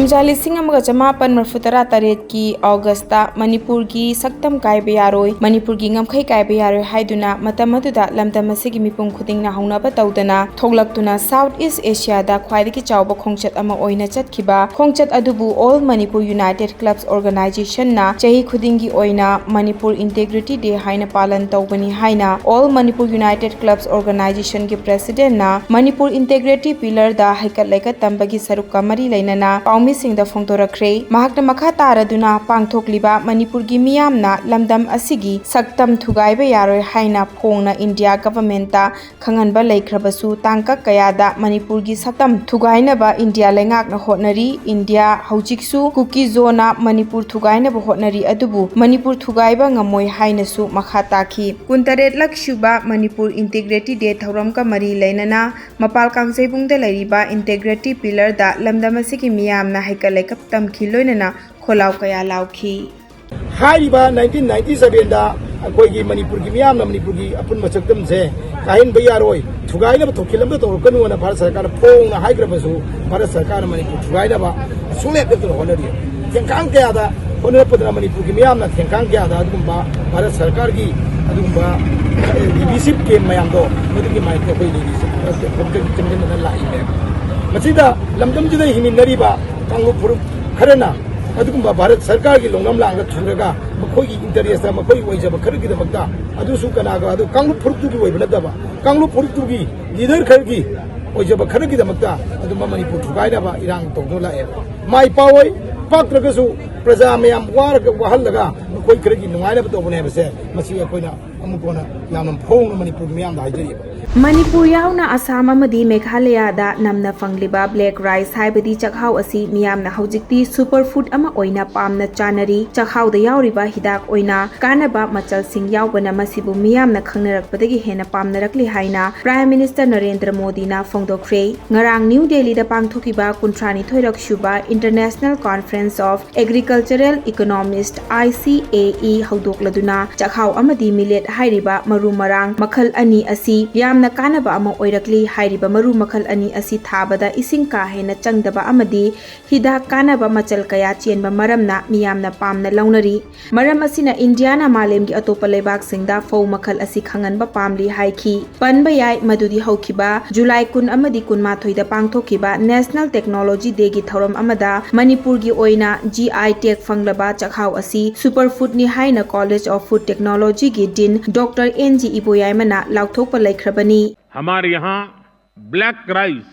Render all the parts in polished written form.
ꯀꯨꯝꯖꯥ 1948 ꯒꯤ ꯑꯣꯒꯁꯇ ꯃꯅꯤꯄꯨꯔꯒꯤ ꯁꯛꯇꯝ ꯀꯥꯏꯕ ꯌꯥꯔꯣꯏ, ꯃꯅꯤꯄꯨꯔꯒꯤ ꯉꯝꯈꯩ ꯀꯥꯏꯕ ꯌꯥꯔꯣꯏ ꯍꯥꯏꯗꯨꯅ ꯃꯇꯝ ꯑꯗꯨꯗ ꯂꯝꯗꯝ ꯑꯁꯤꯒꯤ ꯃꯤꯄꯨꯝ ꯈꯨꯗꯤꯡꯅ ꯍꯧꯅꯕ ꯇꯧꯗꯅ ꯊꯣꯛꯂꯛꯇꯨꯅ ꯁꯥꯎꯊ ꯏꯁ ꯑꯦꯁꯤꯌꯥꯗ ꯈ꯭ꯋꯥꯏꯗꯒꯤ ꯆꯥꯎꯕ ꯈꯣꯡꯆꯠ ꯑꯃ ꯑꯣꯏꯅ ꯆꯠꯈꯤꯕ ꯈꯣꯡꯆꯠ ꯑꯗꯨꯕꯨ ꯑꯣꯜ ꯃꯅꯤꯄꯨꯔ ꯌꯨꯅꯥꯏꯇꯦꯗ ꯀ꯭ꯂꯕꯁ ꯑꯣꯔꯒꯅꯥꯏꯖꯦꯁꯟꯅ ꯆꯍꯤ ꯈꯨꯗꯤꯡꯒꯤ ꯑꯣꯏꯅ ꯃꯅꯤꯄꯨꯔ ꯏꯟꯇꯦꯒ꯭ꯔꯤꯇꯤ ꯗꯦ ꯍꯥꯏꯅ ꯄꯥꯂꯟ ꯇꯧꯕꯅꯤ ꯍꯥꯏꯅ ꯑꯣꯜ ꯃꯅꯤꯄꯨꯔ ꯌꯨꯅꯥꯏꯇꯦꯗ ꯀ꯭ꯂꯕꯁ ꯑꯣꯔꯒꯅꯥꯏꯖꯦꯁꯟꯒꯤ ꯄ꯭ꯔꯦꯁꯤꯗꯦꯟꯠꯅ ꯃꯅꯤꯄꯨꯔ ꯏꯟꯇꯦꯒ꯭ꯔꯤꯇꯤ ꯄꯤꯂꯔꯗ ꯍꯩꯀꯠ ꯂꯩꯀꯠ ꯇꯝꯕꯒꯤ ꯁꯔꯨꯛꯀ ꯃꯔꯤ ꯂꯩꯅꯅ ꯄꯥꯎꯃꯤꯁꯤꯡꯗ ꯐꯣꯡꯗꯣꯔꯛꯈ꯭ꯔꯦ꯫ ꯃꯍꯥꯛꯅ ꯃꯈꯥ ꯇꯥꯔꯗꯨꯅ ꯄꯥꯡꯊꯣꯛꯂꯤꯕ ꯃꯅꯤꯄꯨꯔꯒꯤ ꯃꯤꯌꯥꯝꯅ ꯂꯝꯗꯝ ꯑꯁꯤꯒꯤ ꯁꯛꯇꯝ ꯊꯨꯒꯥꯏꯕ ꯌꯥꯔꯣꯏ ꯍꯥꯏꯅ ꯐꯣꯡꯅ ꯏꯟꯗꯤꯌꯥ ꯒꯚꯔꯟꯃꯦꯟꯠꯇ ꯈꯪꯍꯟꯕ ꯂꯩꯈ꯭ꯔꯕꯁꯨ ꯇꯥꯡꯀꯛ ꯀꯌꯥꯗ ꯃꯅꯤꯄꯨꯔꯒꯤ ꯁꯛꯇꯝ ꯊꯨꯒꯥꯏꯅꯕ ꯏꯟꯗꯤꯌꯥ ꯂꯩꯉꯥꯛꯅ ꯍꯣꯠꯅꯔꯤ꯫ ꯏꯟꯗꯤꯌꯥ ꯍꯧꯖꯤꯛꯁꯨ ꯀꯨꯀꯤ ꯖꯣꯟꯅ ꯃꯅꯤꯄꯨꯔ ꯊꯨꯒꯥꯏꯅꯕ ꯍꯣꯠꯅꯔꯤ ꯑꯗꯨꯕꯨ ꯃꯅꯤꯄꯨꯔ ꯊꯨꯒꯥꯏꯕ ꯉꯝꯃꯣꯏ ꯍꯥꯏꯅꯁꯨ ꯃꯈꯥ ꯇꯥꯈꯤ꯫ 69ꯂꯛ ꯁꯨꯕ ꯃꯅꯤꯄꯨꯔ ꯏꯟꯇꯦꯒ꯭ꯔꯤꯇꯤ ꯗꯦ ꯊꯧꯔꯝꯒ ꯃꯔꯤ ꯂꯩꯅꯅ ꯃꯄꯥꯜ ꯀꯥꯡꯖꯩꯕꯨꯡꯗ ꯂꯩꯔꯤꯕ ꯏꯟꯇꯦꯒ꯭ꯔꯤꯇꯤ ꯄꯤꯂꯔꯗ ꯂꯝꯗꯝ ꯑꯁꯤꯒꯤ ꯃꯤꯌꯥꯝꯅ ꯍꯩꯀꯠ ꯂꯩꯀꯠ ꯇꯝꯈꯤ ꯂꯣꯏꯅꯅ ꯈꯣꯜꯂꯥꯎ ꯀꯌꯥ ꯂꯥꯎꯈꯤ꯫ ꯍꯥꯏꯔꯤꯕ 1997ꯗ ꯑꯩꯈꯣꯏꯒꯤ ꯃꯅꯤꯄꯨꯔꯒꯤ ꯃꯤꯌꯥꯝꯅ ꯃꯅꯤꯄꯨꯔꯒꯤ ꯑꯄꯨꯟꯕ ꯁꯛꯇꯝꯁꯦ ꯀꯥꯏꯍꯟꯕ ꯌꯥꯔꯣꯏ, ꯊꯨꯒꯥꯏꯅꯕ ꯊꯣꯛꯈꯤꯜꯂꯝꯕ ꯇꯧꯔꯛꯀꯅꯨꯅ ꯚꯥꯔꯠ ꯁꯔꯀꯥꯔꯅ ꯐꯣꯡꯅ ꯍꯥꯏꯈ꯭ꯔꯕꯁꯨ ꯚꯥꯔꯠ ꯁꯔꯀꯥꯔꯅ ꯃꯅꯤꯄꯨꯔ ꯊꯨꯒꯥꯏꯅꯕ ꯁꯨꯡꯂꯦꯞ ꯂꯦꯞꯇꯅ ꯍꯣꯠꯅꯔꯤ꯫ ꯊꯦꯡꯈꯥꯡ ꯀꯌꯥꯗ ꯍꯣꯠꯅꯔꯛꯄꯗꯅ ꯃꯅꯤꯄꯨꯔꯒꯤ ꯃꯤꯌꯥꯝꯅ ꯊꯦꯡꯈꯥꯡ ꯀꯌꯥꯗ ꯑꯗꯨꯒꯨꯝꯕ ꯚꯥꯔꯠ ꯁꯔꯀꯥꯔꯒꯤ ꯑꯗꯨꯒꯨꯝꯕ ꯂꯤꯗꯔꯁꯤꯞ ꯀꯦꯝ ꯃꯌꯥꯝꯗꯣ ꯃꯗꯨꯒꯤ ꯃꯥꯏꯛꯇ ꯑꯩꯈꯣꯏ ꯆꯪꯁꯤꯟꯗꯅ ꯂꯥꯛꯏꯅꯦ꯫ ꯃꯁꯤꯗ ꯂꯝꯗꯝꯁꯤꯗ ꯍꯤꯡꯃꯤꯟꯅꯔꯤꯕ ꯀꯥꯡꯂꯨꯞ ꯐꯨꯔꯨꯞ ꯈꯔꯅ ꯑꯗꯨꯒꯨꯝꯕ ꯚꯥꯔꯠ ꯁꯔꯀꯥꯔꯒꯤ ꯂꯣꯡꯂꯝ ꯂꯥꯡꯗ ꯊꯨꯔꯒ ꯃꯈꯣꯏꯒꯤ ꯏꯟꯇꯔꯦꯁꯇ ꯃꯈꯣꯏ ꯑꯣꯏꯖꯕ ꯈꯔꯒꯤꯗꯃꯛꯇ ꯑꯗꯨꯁꯨ ꯀꯅꯥꯒ ꯑꯗꯨ ꯀꯥꯡꯂꯨꯞ ꯐꯨꯔꯨꯞꯇꯨꯒꯤ ꯑꯣꯏꯕ ꯅꯠꯇꯕ ꯀꯥꯡꯂꯨꯞ ꯐꯨꯔꯨꯞꯇꯨꯒꯤ ꯂꯤꯗꯔ ꯈꯔꯒꯤ ꯑꯣꯏꯖꯕ ꯈꯔꯒꯤꯗꯃꯛꯇ ꯑꯗꯨꯝꯕ ꯃꯅꯤꯄꯨꯔ ꯊꯨꯒꯥꯏꯅꯕ ꯏꯔꯥꯡ ꯇꯧꯗꯨꯅ ꯂꯥꯛꯑꯦꯕ꯫ ꯃꯥꯏ ꯄꯥꯛꯑꯣꯏ, ꯄꯥꯛꯇ꯭ꯔꯒꯁꯨ ꯄ꯭ꯔꯖꯥ ꯃꯌꯥꯝ ꯋꯥꯍꯜꯂꯒ ꯃꯈꯣꯏ ꯈꯔꯒꯤ ꯅꯨꯡꯉꯥꯏꯅꯕ ꯇꯧꯕꯅꯦ ꯍꯥꯏꯕꯁꯦ ꯃꯁꯤ ꯑꯩꯈꯣꯏꯅ ꯑꯃꯨꯛ ꯍꯟꯅ ꯌꯥꯝꯅ ꯐꯣꯡꯅ ꯃꯅꯤꯄꯨꯔꯒꯤ ꯃꯤꯌꯥꯝꯗ ꯍꯥꯏꯖꯔꯤꯕ꯫ ꯃꯅꯤꯄꯨꯔ ꯌꯥꯎꯅ ꯑꯁꯥꯝ ꯑꯃꯗꯤ ꯃꯦꯘꯥꯂꯌꯥꯗ ꯅꯝꯅ ꯐꯪꯂꯤꯕ ꯕ꯭ꯂꯦꯛ ꯔꯥꯏꯁ ꯍꯥꯏꯕꯗꯤ ꯆꯥꯛꯍꯥꯎ ꯑꯁꯤ ꯃꯤꯌꯥꯝꯅ ꯍꯧꯖꯤꯛꯇꯤ ꯁꯨꯄꯔ ꯐꯨꯗ ꯑꯃ ꯑꯣꯏꯅ ꯄꯥꯝꯅ ꯆꯥꯅꯔꯤ꯫ ꯆꯥꯛꯍꯥꯎꯗ ꯌꯥꯎꯔꯤꯕ ꯍꯤꯗꯥꯛ ꯑꯣꯏꯅ ꯀꯥꯟꯅꯕ ꯃꯆꯜꯁꯤꯡ ꯌꯥꯎꯕꯅ ꯃꯁꯤꯕꯨ ꯃꯤꯌꯥꯝꯅ ꯈꯪꯅꯔꯛꯄꯗꯒꯤ ꯍꯦꯟꯅ ꯄꯥꯝꯅꯔꯛꯂꯤ ꯍꯥꯏꯅ ꯄ꯭ꯔꯥꯏꯝ ꯃꯤꯅꯤꯁꯇꯔ ꯅꯔꯦꯟꯗ꯭ꯔ ꯃꯣꯗꯤꯅ ꯐꯣꯡꯗꯣꯛꯈ꯭ꯔꯦ꯫ ꯉꯔꯥꯡ ꯅ꯭ꯌꯨ ꯗꯦꯜꯂꯤꯗ ꯄꯥꯡꯊꯣꯛꯈꯤꯕ 32ꯔꯛ ꯁꯨꯕ international conference of agricultural economist (ICAE) ꯍꯧꯗꯣꯛꯂꯗꯨꯅ ꯆꯥꯛꯍꯥꯎ ꯑꯃꯗꯤ ꯃꯤꯂꯦꯠ ꯍꯥꯏꯔꯤꯕ ꯃꯔꯨ ꯃꯔꯥꯡ ꯃꯈꯜ ꯑꯅꯤ ꯑꯁꯤ ꯌꯥꯝꯅ ꯀꯥꯟꯅꯕ ꯑꯃ ꯑꯣꯏꯔꯛꯂꯤ꯫ ꯍꯥꯏꯔꯤꯕ ꯃꯔꯨ ꯃꯈꯜ ꯑꯅꯤ ꯑꯁꯤ ꯊꯥꯕꯗ ꯏꯁꯤꯡ ꯀꯥ ꯍꯦꯟꯅ ꯆꯪꯗꯕ ꯑꯃꯗꯤ ꯍꯤꯗꯥꯛ ꯀꯥꯟꯅꯕ ꯃꯆꯜ ꯀꯌꯥ ꯆꯦꯟꯕ ꯃꯔꯝꯅ ꯃꯤꯌꯥꯝꯅ ꯄꯥꯝꯅ ꯂꯧꯅꯔꯤ꯫ ꯃꯔꯝ ꯑꯁꯤꯅ ꯏꯟꯗꯤꯌꯥꯅ ꯃꯥꯂꯦꯝꯒꯤ ꯑꯇꯣꯞꯄ ꯂꯩꯕꯥꯛꯁꯤꯡꯗ ꯐꯧ ꯃꯈꯜ ꯑꯁꯤ ꯈꯪꯍꯟꯕ ꯄꯥꯝꯂꯤ ꯍꯥꯏꯈꯤ꯫ ꯄꯟꯕ ꯌꯥꯏ ꯃꯗꯨꯗꯤ ꯍꯧꯈꯤꯕ ꯖꯨꯂꯥꯏ 10 ꯑꯃꯗꯤ 12ꯗ ꯄꯥꯡꯊꯣꯛꯈꯤꯕ ꯅꯦꯁꯅꯦꯜ ꯇꯦꯛꯅꯣꯂꯣꯖꯤ ꯗꯦꯒꯤ ꯊꯧꯔꯝ ꯑꯃꯗ ꯃꯅꯤꯄꯨꯔꯒꯤ ꯑꯣꯏꯅ GI ꯇꯦꯒ ꯐꯪꯂꯕ ꯆꯥꯛꯍꯥꯎ ꯑꯁꯤ ꯁꯨꯄꯔ ꯐꯨꯗꯅꯤ ꯍꯥꯏꯅ ꯀꯣꯂꯦꯖ ꯑꯣꯐ ꯐꯨꯗ ꯇꯦꯛꯅꯣꯂꯣꯖꯤꯒꯤ ꯗꯤन ꯗꯣꯛꯇꯔ NG इबोयामना लाउथोकपा लैख्रबनी। हमारे यहाँ ब्लैक राइस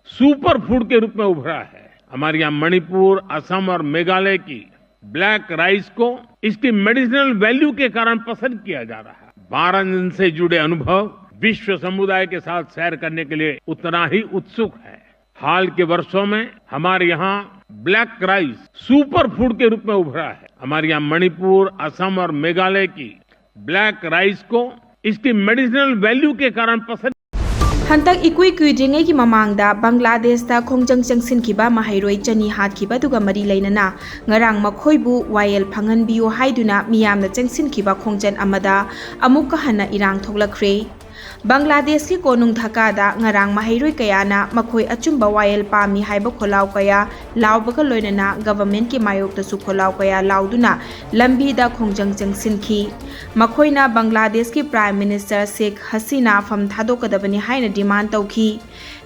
सुपर फूड के रूप में उभरा है। हमारे यहाँ मणिपुर, असम और मेघालय की ब्लैक राइस को इसकी मेडिसिनल वैल्यू के कारण पसंद किया जा रहा है। 12 दिन से जुड़े अनुभव विश्व समुदाय के साथ शेयर करने के लिए उतना ही उत्सुक है। हाल के वर्षों में हमारे यहाँ ब्लैक राइस सुपर फूड के रूप में उभरा है। हमारे यहाँ मणिपुर, असम और मेघालय की ब्लैक राइस को इसकी मेडिसिनल वैल्यू के कारण पसंद। हंतक इकुई कुइद्रिंगै की ममांगदा बांग्लादेशता खोंजंग चंगसिनखिबा महैरोई चनी हातखिबा दुगा मरी लैनना ngarang मखोइबु वायल फंगनबियो हाइदुना मियामना चंगसिनखिबा खोंजन अमदा अमुक्का हन्ना इरांग थोक्लख्रे। बांग्लादेश की कोनुंग ढाकादा ngarang mahairoy kayana makhoi achumba wayel pami haiba kholaw kaya lawbaga loinana government ki mayokta su kholaw kaya lawduna lambi da khongjang changsinki makhoina Bangladesh ki Prime Minister Sheikh Hasina fam thadokadabani haina demand tawki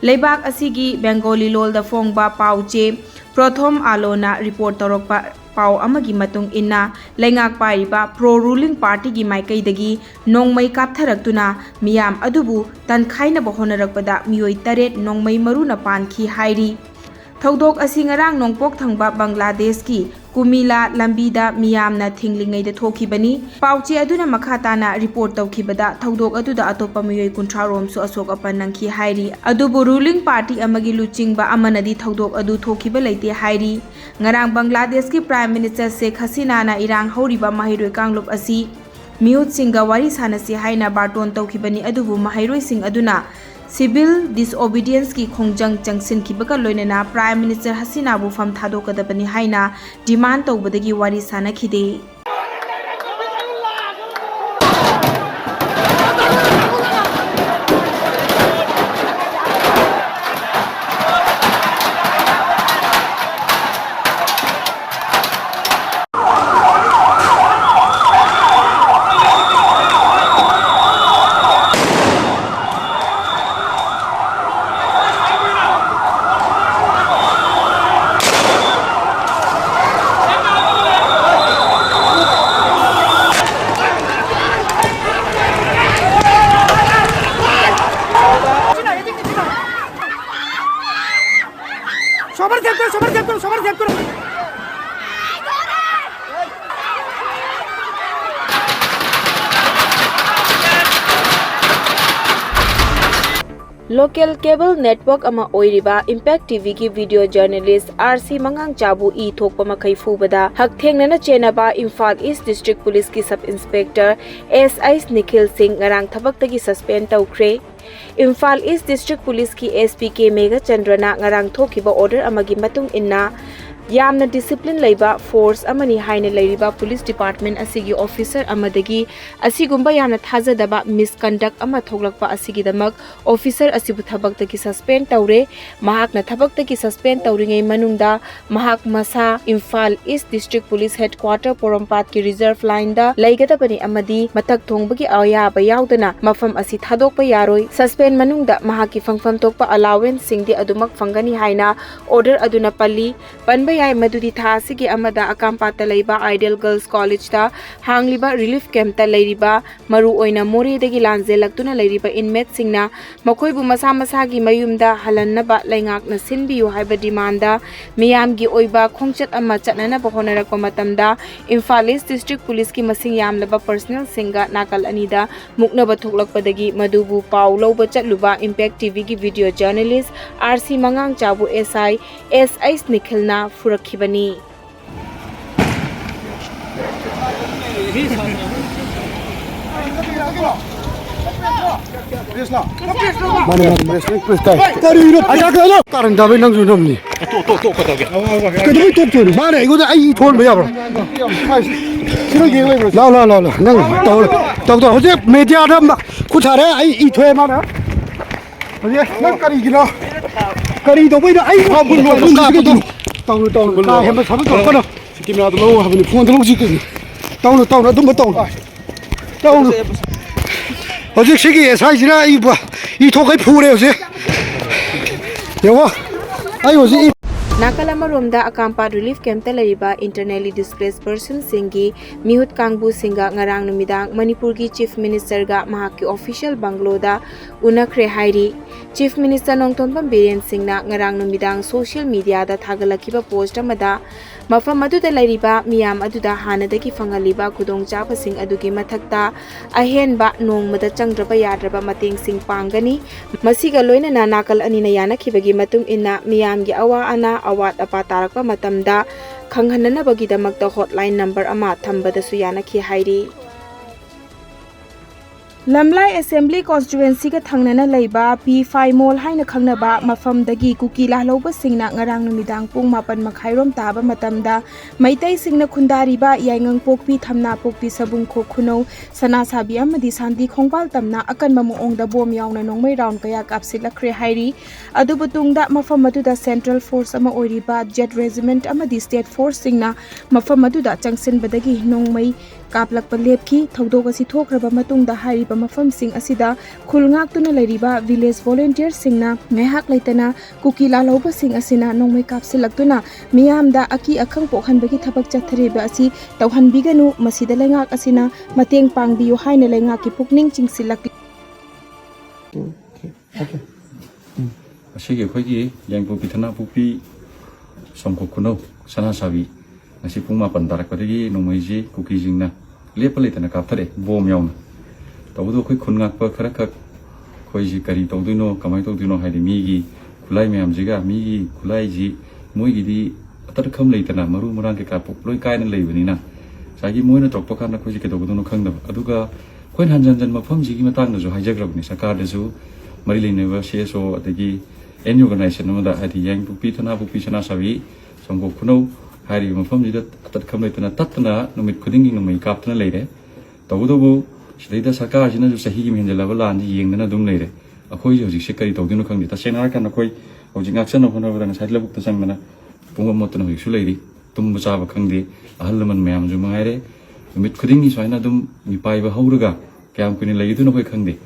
leibak asigi Bengali lol da phongba pauche Prothom Alona report torokpa पाव अमगी मतुंग इन्ना लेंगाक पाइबा pro ruling party की माइकैदगी नोंगमै कापथरक्तुना मियाम अदुबु तनखाइनब होनरकपदा मियोय 8 नोंगमै मरुना पानखी हाइरी। थौदोक असि ngarang Nongpok थंगबा Bangladesh की कुमिला लंबीदा मियामना थिंगलिंगैदा थोखिबनी पाउचे अदुना मखाताना report तौखिबदा थौदोक अदुदा अतोपा मियोय 30 रोमसु Ashok अपन नंखी हाइरी अदुबु ruling party अमगी लुचिंगबा अमनदी थौदोक अदु थोखिबा लैते हाइरी। ngarang Bangladesh की prime minister Sheikh Hasina ना इरांग हौरिबा mahairoy कांगलुप असि मियुत सिंगा वारी सानसी हाइना बार्टोन तौखिबनी अदुबु mahairoy सिंग अदुना सिविल डिसओबीडियंस की खोंजंग चंगसिनखिबका लोइनना प्राइम मिनिस्टर हसीना बु फम थादोकदबनी हाइना डिमांड तौबदगी वारी सानखिदे। Local cable network ama oiriba Impact TV ki video journalist RC Mangang Chabu I thokpa makai fubada hakthengna chenaba Imphal East District Police ki Sub Inspector SI Nikhil Singh ngarang thabaktagi suspend tawkhre. Imphal East District Police ki SPK Mega Chandrana ngarang thokiba order amagi matung inna yamna discipline leiba force amani haina leiriba police department asigi officer amadagi asigumba yamna thajadaba misconduct ama thoglakpa asigi damak officer asibu thabaktagi suspend tawre mahakna thabaktagi suspend tawringai manungda mahak masa Imphal East District Police Headquarter Porompat ki reserve line da leigadabani amadi matak thongbagi ayaba yaudana mafam asi thadokpa yaroi suspend manungda mahaki fangfam tokpa allowance singdi adumak fangani haina order aduna palli panba yai madudi tha sigi amada akampata leiba Ideal Girls College ta hangliba relief camp ta leiriba maru oina more degi lanjelaktuna leiriba inmate singna makoibu masa masa gi mayumda halannaba laingak na sinbiyu haiba demand da miyam gi oiba khongchat ama chatnana ba honarakpa matamda Imphal East District Police ki masing yamlaba personnel singa nakal anida muknaba thoklakpadagi madubu pau loba chatluba Impact TV ki video journalist RC Mangang Chabu SI Nikhilna furakibani. Hozir shiki saijira I thokai phure hozir. Yawa. Ai hozir Nakalamaromda akampa relief camp ta lariba internally displaced person singi mihut kangbu singa ngarang numidang Manipur ki Chief Minister ga mahaki official banglo da unakre hairi Chief Minister Nongthonpam Biren Singna ngarang numidang social media da thagalakiba post amada mafam aduda lariba miyam aduda hanadagi fangaliba khudongchaba sing adugi mathakta ahenba nongmada changdraba yadraba mateng sing pangani masiga loinana nakal anina yanakhibagi matung inna miyam gi awa ana awat apa tarakpa matamda khanghananabagi damakta hotline number ama thambadasu yanakhi hairi Lamlai Assembly Constituency ka thangnana leiba P5 Mall haina khangnaba mafamdagi kuki lahloba singna ngarang numidang pung 8:30 taba matamda maitai singna khundariba yaingang pokpi thamna pokpi sabung kho khuno sana sabi amadi sandi khongwal tamna akanba moongda bom yauna nongmai round kaya kapsilakhre hairi adubutungda mafam aduda Central Force ama oiriba Jet Regiment amadi State Force singna mafam aduda changsinbadagi nongmai kaplakpa lepki thodog asi thokraba matungda hairiba mafam sing asida khulngak tuna lariba village volunteer singna ngehak leitana kukila loba sing asina nongmai kapsilaktuna miyamda aki akhang pokhanbagi thabak chathariba asi tawhanbiganu masida lengak asina mateng pangbiyo haina lengak ki pukning chingsilak Asigi khoi yang pupi thana pupi somko kuno sana sabi nasi puma pandarak padagi nomai kuki jingna lepale tana kapthare bom yauna tawdo khoi khungak pa kharakak khoi ji kari tawduino kamai tawduino haidi migi khulai myam jiga migi khulai ji moigi di atar kham leitana maru murang ke ka loi kaina leibani na sagi moina tokpa kana khoi ji ke tawduino khangda aduga khoi hanjan mafam jigi matang na jo haijagrabni sakar de ju mari leineba CSO adagi any organization amada hadi yang pupi thana pupi sana sabi somko kuno hari mafam jida atar kham leitana tatna numit khudingi numai kaptana leire tawdobo Sida sarkar jina jo sahi mi henjala bala anji yengna dum leire akhoi jo jik sekari tawdino khangdi ta sena kan akhoi hojing action no hona bana saidla bukta sangmana pungwa motna hoi su leiri tum bucha ba khangdi ahalman mayam ju mangaire mit khudingi soina dum mi pai ba hauraga kyam kuni leiduna hoi khangdi